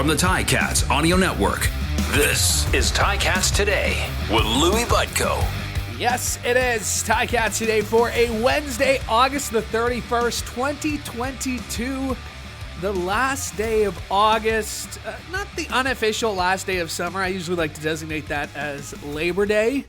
from the Ticats Audio Network. This is Ticats Today with Louie Butko. Yes, it is Ticats Today for a Wednesday, August the 31st, 2022. The last day of August, not the unofficial last day of summer. I usually like to designate that as Labor Day.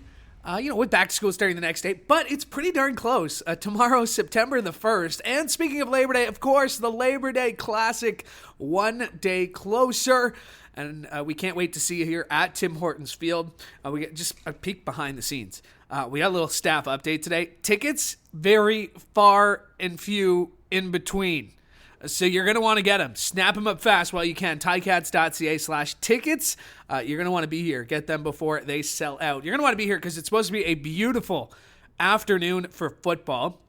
With back to school starting the next day, but it's pretty darn close. Tomorrow, September the 1st. And speaking of Labor Day, of course, the Labor Day Classic, one day closer. And we can't wait to see you here at Tim Hortons Field. We get just a peek behind the scenes. We got a little staff update today. Tickets, very far and few in between. So you're going to want to get them. Snap them up fast while you can. Ticats.ca/tickets. You're going to want to be here. Get them before they sell out. You're going to want to be here because it's supposed to be a beautiful afternoon for football.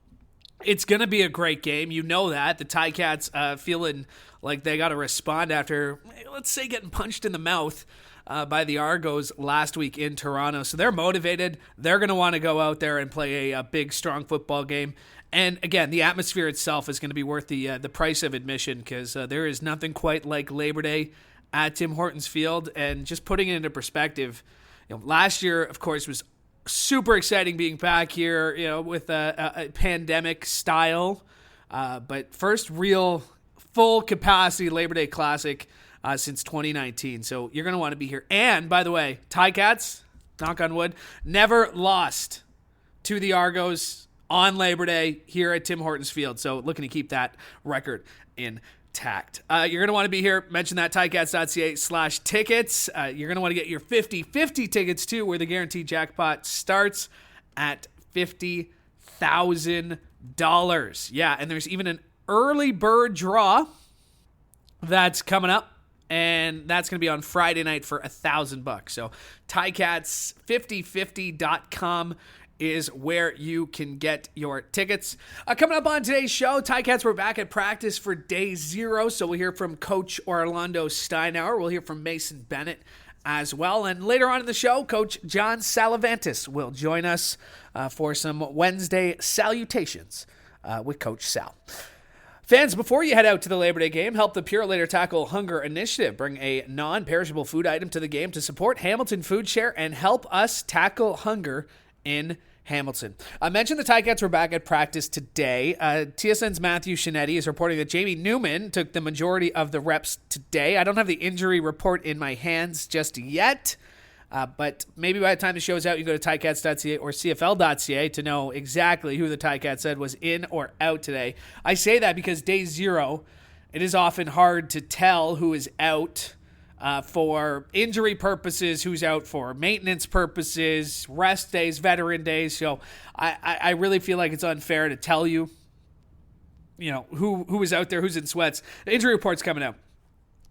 It's going to be a great game. You know that. The Ticats feeling like they got to respond after, let's say, getting punched in the mouth by the Argos last week in Toronto. So they're motivated. They're going to want to go out there and play a big, strong football game. And again, the atmosphere itself is going to be worth the price of admission because there is nothing quite like Labor Day at Tim Hortons Field. And just putting it into perspective, last year, of course, was super exciting being back here, with a pandemic style. But first real full capacity Labor Day Classic since 2019. So you're going to want to be here. And by the way, Ticats, knock on wood, never lost to the Argos on Labor Day here at Tim Hortons Field. So looking to keep that record intact. You're going to want to be here. Mention that ticats.ca/tickets. You're going to want to get your 50-50 tickets too, where the guaranteed jackpot starts at $50,000. Yeah, and there's even an early bird draw that's coming up. And that's going to be on Friday night for $1,000. So Ticats5050.com is where you can get your tickets. Coming up on today's show, Ticats were back at practice for day 0. So we'll hear from Coach Orlondo Steinauer. We'll hear from Mason Bennett as well. And later on in the show, Coach John Salavantis will join us for some Wednesday salutations with Coach Sal. Fans, before you head out to the Labor Day game, help the Pure Later Tackle Hunger Initiative bring a non-perishable food item to the game to support Hamilton Food Share and help us tackle hunger in Hamilton. I mentioned the Ticats were back at practice today. TSN's Matthew Shinetti is reporting that Jamie Newman took the majority of the reps today. I don't have the injury report in my hands just yet, but maybe by the time the show is out, you go to ticats.ca or cfl.ca to know exactly who the Ticats said was in or out today. I say that because day 0, it is often hard to tell who is out for injury purposes, who's out for maintenance purposes, rest days, veteran days. So I really feel like it's unfair to tell you, who is out there, who's in sweats. The injury report's coming out.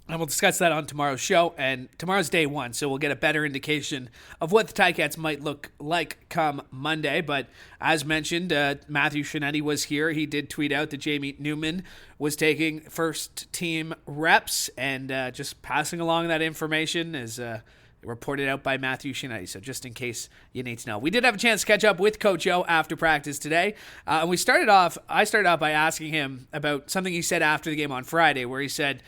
And we'll discuss that on tomorrow's show. And tomorrow's day 1, so we'll get a better indication of what the Ticats might look like come Monday. But as mentioned, Matthew Shinetti was here. He did tweet out that Jamie Newman was taking first-team reps and just passing along that information as reported out by Matthew Shinetti. So just in case you need to know. We did have a chance to catch up with Coach O after practice today. And I started off by asking him about something he said after the game on Friday, where he said,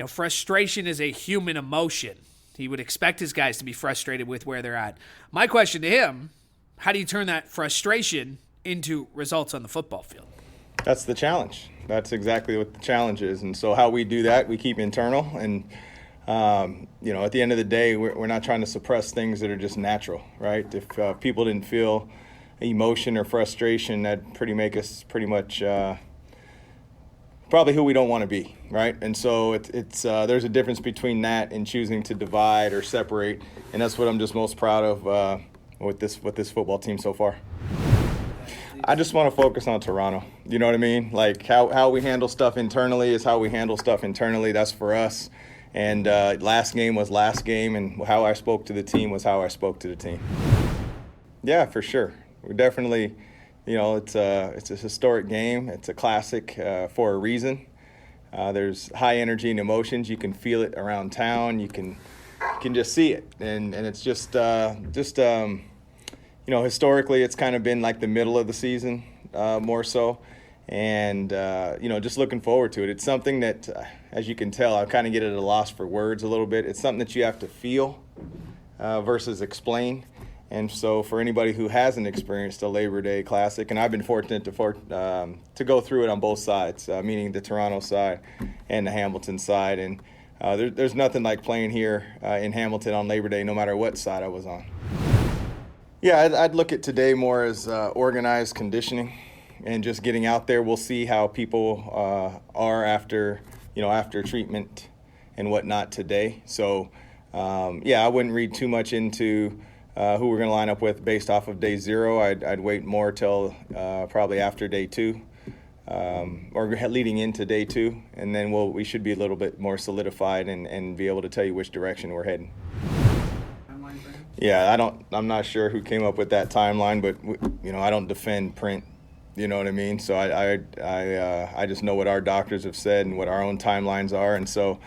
frustration is a human emotion. He would expect his guys to be frustrated with where they're at. My question to him, how do you turn that frustration into results on the football field? That's the challenge. That's exactly what the challenge is. And so how we do that, we keep internal. And, at the end of the day, we're not trying to suppress things that are just natural, right? If people didn't feel emotion or frustration, that'd make us pretty much probably who we don't want to be, right? And so it's there's a difference between that and choosing to divide or separate, and that's what I'm just most proud of with this football team so far. I just want to focus on Toronto. You know what I mean? Like how we handle stuff internally is how we handle stuff internally. That's for us. And last game was last game, and how I spoke to the team was how I spoke to the team. Yeah, for sure. We're definitely. It's a historic game. It's a classic for a reason. There's high energy and emotions. You can feel it around town. You can just see it, and it's just historically, it's kind of been like the middle of the season more so, And, just looking forward to it. It's something that, as you can tell, I kind of get at a loss for words a little bit. It's something that you have to feel versus explain. And so for anybody who hasn't experienced a Labor Day Classic, and I've been fortunate to go through it on both sides, meaning the Toronto side and the Hamilton side. And there's nothing like playing here in Hamilton on Labor Day, no matter what side I was on. Yeah, I'd look at today more as organized conditioning and just getting out there. We'll see how people are after treatment and whatnot today. So, I wouldn't read too much into who we're going to line up with based off of day 0. I'd wait more till probably after day 2 or leading into day 2, and then we should be a little bit more solidified and be able to tell you which direction we're heading. Yeah, I'm not sure who came up with that timeline, but I don't defend print. You know what I mean? So I just know what our doctors have said and what our own timelines are, and so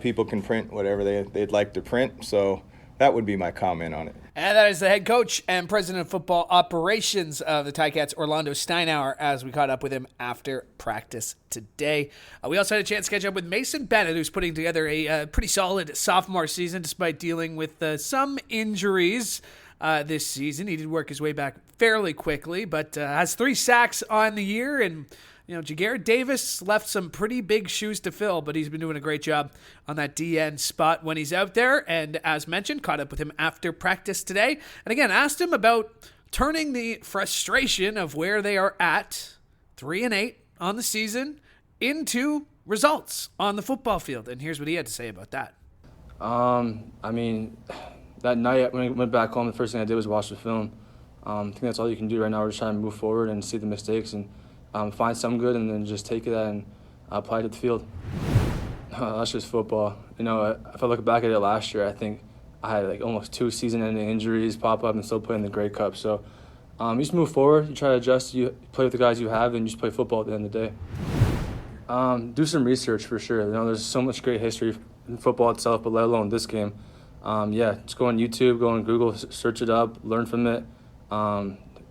people can print whatever they'd like to print. So that would be my comment on it. And that is the head coach and president of football operations of the Ticats, Orlondo Steinauer, as we caught up with him after practice today. We also had a chance to catch up with Mason Bennett, who's putting together a pretty solid sophomore season despite dealing with some injuries this season. He did work his way back fairly quickly, but has 3 sacks on the year, and Jagarrett Davis left some pretty big shoes to fill, but he's been doing a great job on that DN spot when he's out there. And as mentioned, caught up with him after practice today. And again, asked him about turning the frustration of where they are at, 3-8 on the season, into results on the football field. And here's what he had to say about that. That night when I went back home, the first thing I did was watch the film. I think that's all you can do right now. We're just trying to move forward and see the mistakes and find some good, and then just take that and apply it to the field. That's just football. If I look back at it last year, I think I had almost 2 season-ending injuries pop up and still play in the Grey Cup. So you just move forward, you try to adjust, you play with the guys you have, and you just play football at the end of the day. Do some research for sure. There's so much great history in football itself, but let alone this game. Just go on YouTube, go on Google, search it up, learn from it.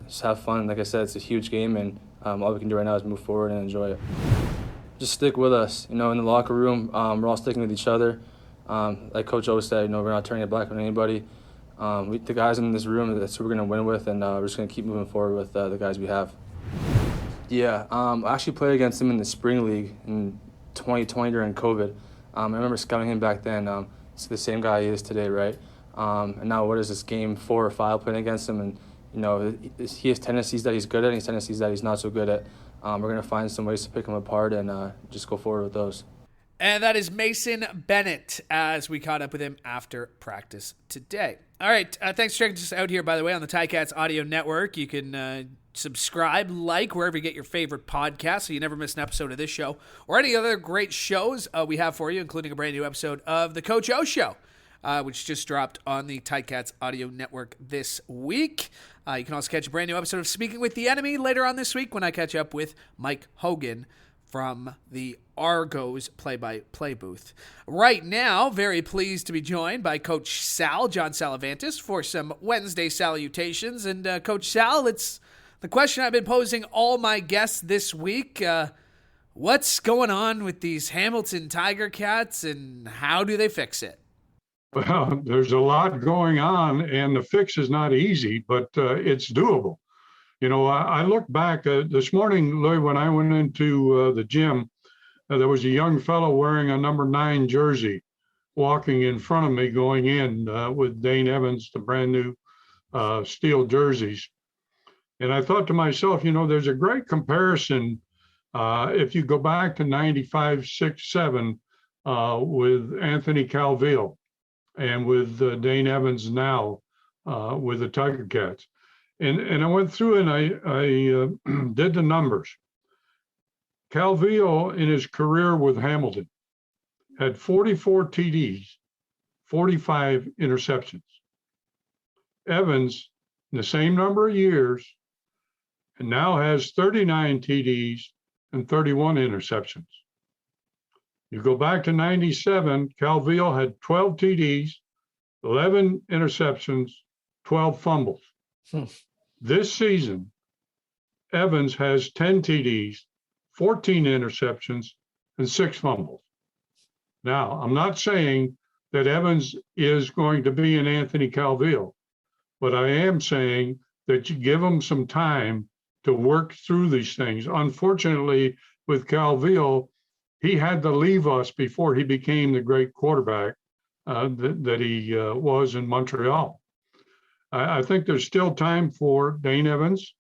Just have fun. Like I said, it's a huge game, and all we can do right now is move forward and enjoy it. Just stick with us. In the locker room, we're all sticking with each other. Like Coach always said, we're not turning it back on anybody. The guys in this room, that's who we're going to win with, and we're just going to keep moving forward with the guys we have. Yeah, I actually played against him in the spring league in 2020 during COVID. I remember scouting him back then. It's the same guy he is today, right? And now what is this, game 4 or 5 playing against him? And he has tendencies that he's good at, and he has tendencies that he's not so good at. We're going to find some ways to pick him apart and just go forward with those. And that is Mason Bennett as we caught up with him after practice today. All right, thanks for checking us out here, by the way, on the Ticats Audio Network. You can subscribe, wherever you get your favorite podcast so you never miss an episode of this show or any other great shows we have for you, including a brand new episode of The Coach O Show, which just dropped on the Ticats Audio Network this week. You can also catch a brand new episode of Speaking with the Enemy later on this week when I catch up with Mike Hogan from the Argos play-by-play booth. Right now, very pleased to be joined by Coach Sal, John Salavantis, for some Wednesday salutations. And Coach Sal, it's the question I've been posing all my guests this week. What's going on with these Hamilton Tiger Cats, and how do they fix it? Well, there's a lot going on, and the fix is not easy, but it's doable. I look back this morning, Louie, when I went into the gym, there was a young fellow wearing a number 9 jersey walking in front of me going in with Dane Evans, the brand new steel jerseys. And I thought to myself, there's a great comparison if you go back to 95, 6, 7 with Anthony Calvillo and with Dane Evans now with the Tiger Cats. And I went through and I did the numbers. Calvillo in his career with Hamilton had 44 TDs, 45 interceptions. Evans, in the same number of years, and now has 39 TDs and 31 interceptions. You go back to 97, Calvillo had 12 TDs, 11 interceptions, 12 fumbles. This season, Evans has 10 TDs, 14 interceptions, and 6 fumbles. Now, I'm not saying that Evans is going to be an Anthony Calvillo, but I am saying that you give him some time to work through these things. Unfortunately, with Calvillo, he had to leave us before he became the great quarterback that he was in Montreal. I think there's still time for Dane Evans.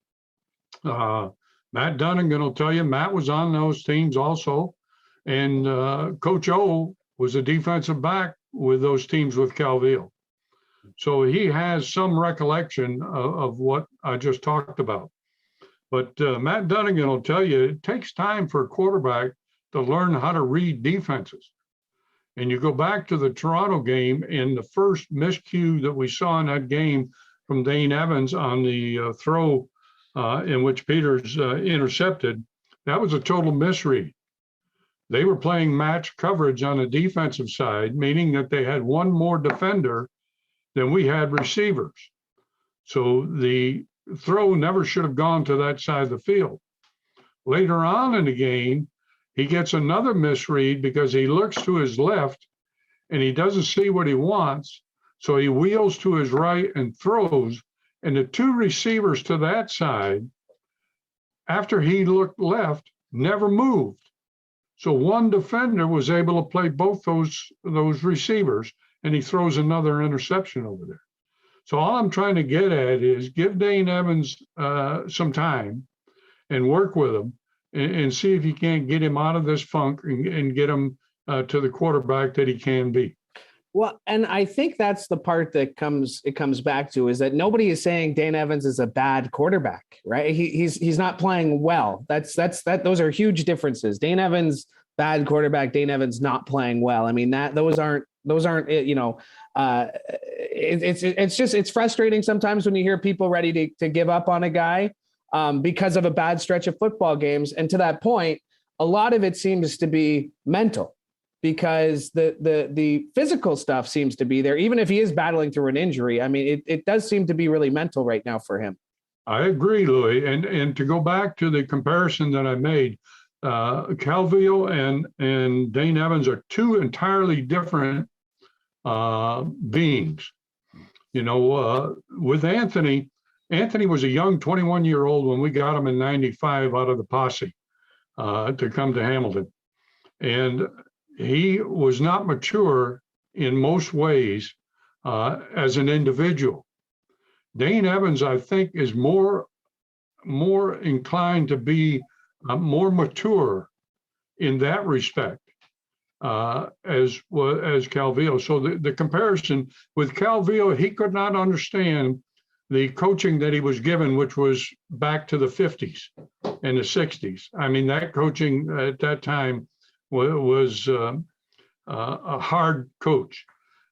Matt Dunnigan will tell you, Matt was on those teams also. And Coach O was a defensive back with those teams with Calvillo. So he has some recollection of what I just talked about. But Matt Dunnigan will tell you, it takes time for a quarterback to learn how to read defenses. And you go back to the Toronto game, and the first miscue that we saw in that game from Dane Evans on the throw in which Peters intercepted, that was a total misread. They were playing match coverage on the defensive side, meaning that they had one more defender than we had receivers. So the throw never should have gone to that side of the field. Later on in the game, he gets another misread because he looks to his left and he doesn't see what he wants. So he wheels to his right and throws. And the 2 receivers to that side, after he looked left, never moved. So one defender was able to play both those receivers, and he throws another interception over there. So all I'm trying to get at is give Dane Evans some time and work with him and see if you can't get him out of this funk and get him to the quarterback that he can be. Well, and I think that's the part that it comes back to is that nobody is saying Dane Evans is a bad quarterback, right? He's not playing well. Those are huge differences. Dane Evans, bad quarterback. Dane Evans not playing well. I mean, those aren't it's frustrating sometimes when you hear people ready to give up on a guy because of a bad stretch of football games. And to that point, a lot of it seems to be mental. Because the physical stuff seems to be there, even if he is battling through an injury. I mean, it does seem to be really mental right now for him. I agree, Louie. And to go back to the comparison that I made, Calvillo and Dane Evans are 2 entirely different beings. You know, with Anthony was a young 21-year-old when we got him in '95 out of the posse to come to Hamilton. And he was not mature in most ways as an individual. Dane Evans, I think, is more inclined to be more mature in that respect as Calvillo. So the comparison with Calvillo, he could not understand the coaching that he was given, which was back to the 50s and the 60s. I mean, that coaching at that time was a hard coach.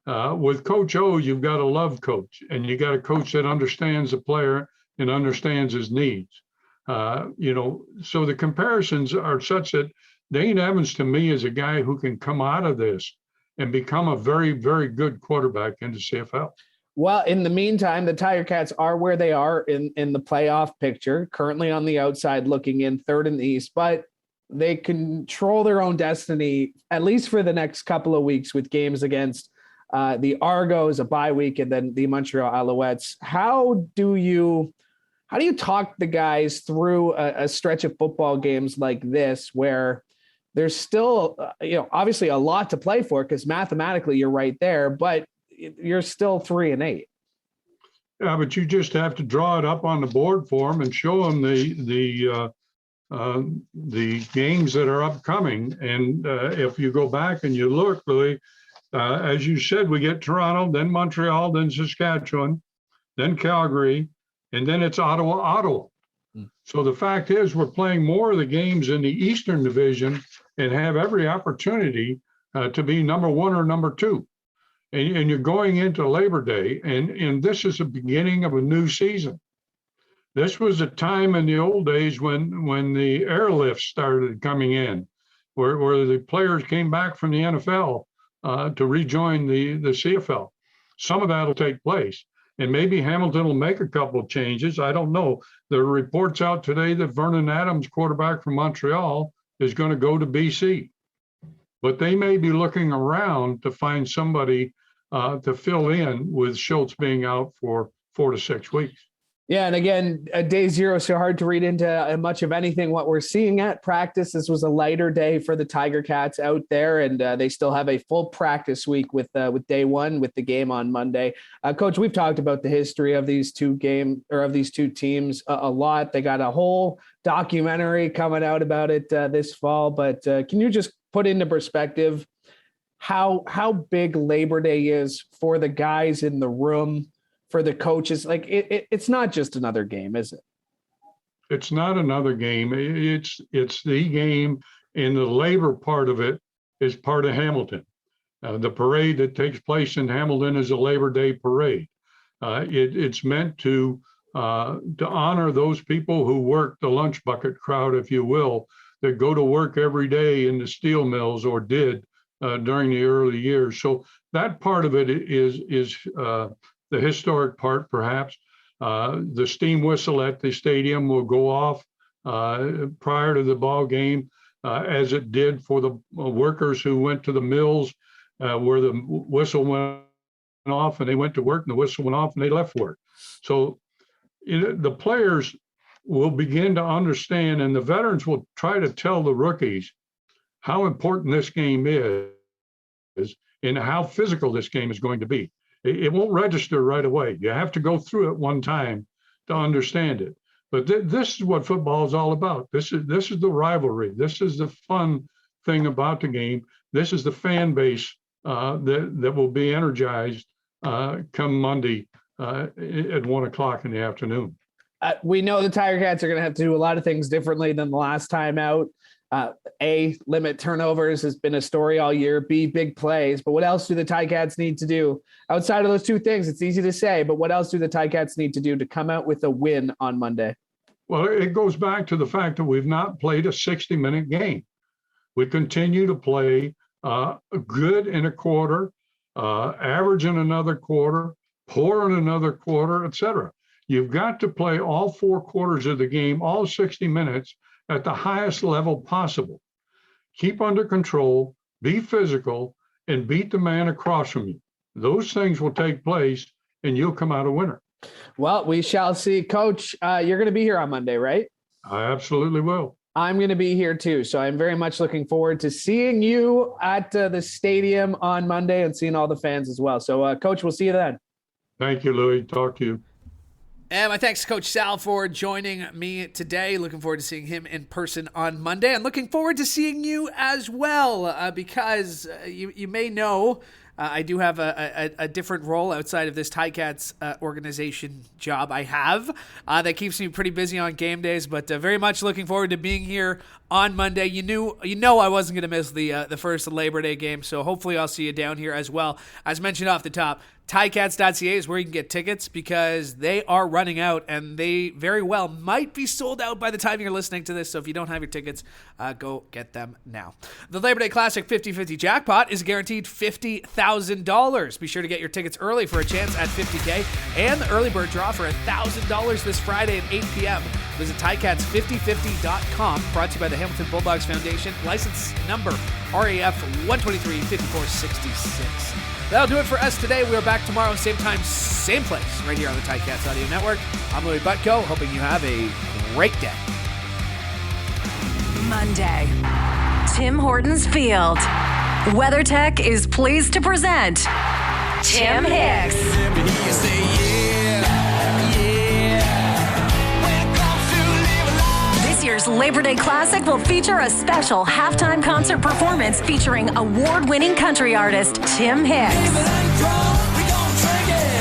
With Coach O, you've got a love coach, and you got a coach that understands the player and understands his needs. So the comparisons are such that Dane Evans, to me, is a guy who can come out of this and become a very, very good quarterback in the CFL. Well, in the meantime, the Ticats are where they are in the playoff picture, currently on the outside looking in, 3rd in the East, but they control their own destiny, at least for the next couple of weeks, with games against the Argos, a bye week, and then the Montreal Alouettes. How do you talk the guys through a stretch of football games like this, where there's still, obviously a lot to play for, because mathematically you're right there, but you're still 3-8. Yeah, but you just have to draw it up on the board for them and show them the games that are upcoming. And if you go back and you look, Louie, as you said, we get Toronto, then Montreal, then Saskatchewan, then Calgary, and then it's Ottawa. So the fact is we're playing more of the games in the Eastern Division and have every opportunity to be number 1 or number 2. And you're going into Labor Day, and this is the beginning of a new season. This was a time in the old days when the airlift started coming in, where the players came back from the NFL to rejoin the CFL. Some of that will take place. and maybe Hamilton will make a couple of changes. I don't know. There are reports out today that Vernon Adams, quarterback from Montreal, is going to go to BC. But they may be looking around to find somebody to fill in with Schultz being out for 4 to 6 weeks. Yeah, and again, day zero, so hard to read into much of anything. What we're seeing at practice, this was a lighter day for the Tiger Cats out there, and they still have a full practice week with day one, with the game on Monday. Coach, we've talked about the history of these two teams a lot. They got a whole documentary coming out about it this fall, but can you just put into perspective how big Labor Day is for the guys in the room, for the coaches? Like it's not just another game, is it? It's not another game. It's the game, and the labor part of it is part of Hamilton. The parade that takes place in Hamilton is a Labor Day parade. It's meant to honor those people who work, the lunch bucket crowd, if you will, that go to work every day in the steel mills, or did during the early years. So that part of it is the historic part, perhaps. The steam whistle at the stadium will go off prior to the ball game, as it did for the workers who went to the mills, where the whistle went off and they went to work, and the whistle went off and they left work. So the players will begin to understand, and the veterans will try to tell the rookies how important this game is and how physical this game is going to be. It won't register right away. You have to go through it one time to understand it. But this is what football is all about. This is the rivalry. This is the fun thing about the game. This is the fan base that will be energized come Monday at 1:00 in the afternoon. We know the Tiger Cats are going to have to do a lot of things differently than the last time out. A, limit turnovers has been a story all year. B, big plays. But what else do the Ticats need to do outside of those two things? It's easy to say, but what else do the Ticats need to do to come out with a win on Monday? Well, it goes back to the fact that we've not played a 60-minute game. We continue to play good in a quarter, average in another quarter, poor in another quarter, etc. You've got to play all 4 quarters of the game, all 60 minutes, at the highest level possible. Keep under control, be physical, and beat the man across from you. Those things will take place, and you'll come out a winner. Well, we shall see. Coach, you're going to be here on Monday, right? I absolutely will. I'm going to be here too. So I'm very much looking forward to seeing you at the stadium on Monday and seeing all the fans as well. So, Coach, we'll see you then. Thank you, Louie. Talk to you. And my thanks to Coach Sal for joining me today. Looking forward to seeing him in person on Monday, and looking forward to seeing you as well, because you may know I do have a different role outside of this Ticats organization job I have that keeps me pretty busy on game days, but very much looking forward to being here on Monday. You know I wasn't going to miss the first Labor Day game, so hopefully I'll see you down here as well. As mentioned off the top, Ticats.ca is where you can get tickets, because they are running out, and they very well might be sold out by the time you're listening to this. So if you don't have your tickets, go get them now. The Labor Day Classic 50-50 jackpot is guaranteed $50,000. Be sure to get your tickets early for a chance at $50K, and the early bird draw for $1,000 this Friday at 8 p.m. Visit Ticats5050.com. Brought to you by the Hamilton Bulldogs Foundation. License number RAF 123-5466. That'll do it for us today. We are back tomorrow, same time, same place, right here on the Ticats Audio Network. I'm Louie Butko, hoping you have a great day. Monday, Tim Hortons Field. WeatherTech is pleased to present Tim Hicks. This year's Labor Day Classic will feature a special halftime concert performance featuring award-winning country artist Tim Hicks.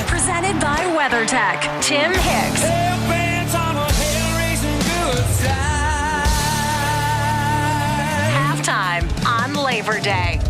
Presented by WeatherTech, Tim Hicks. Halftime on Labor Day.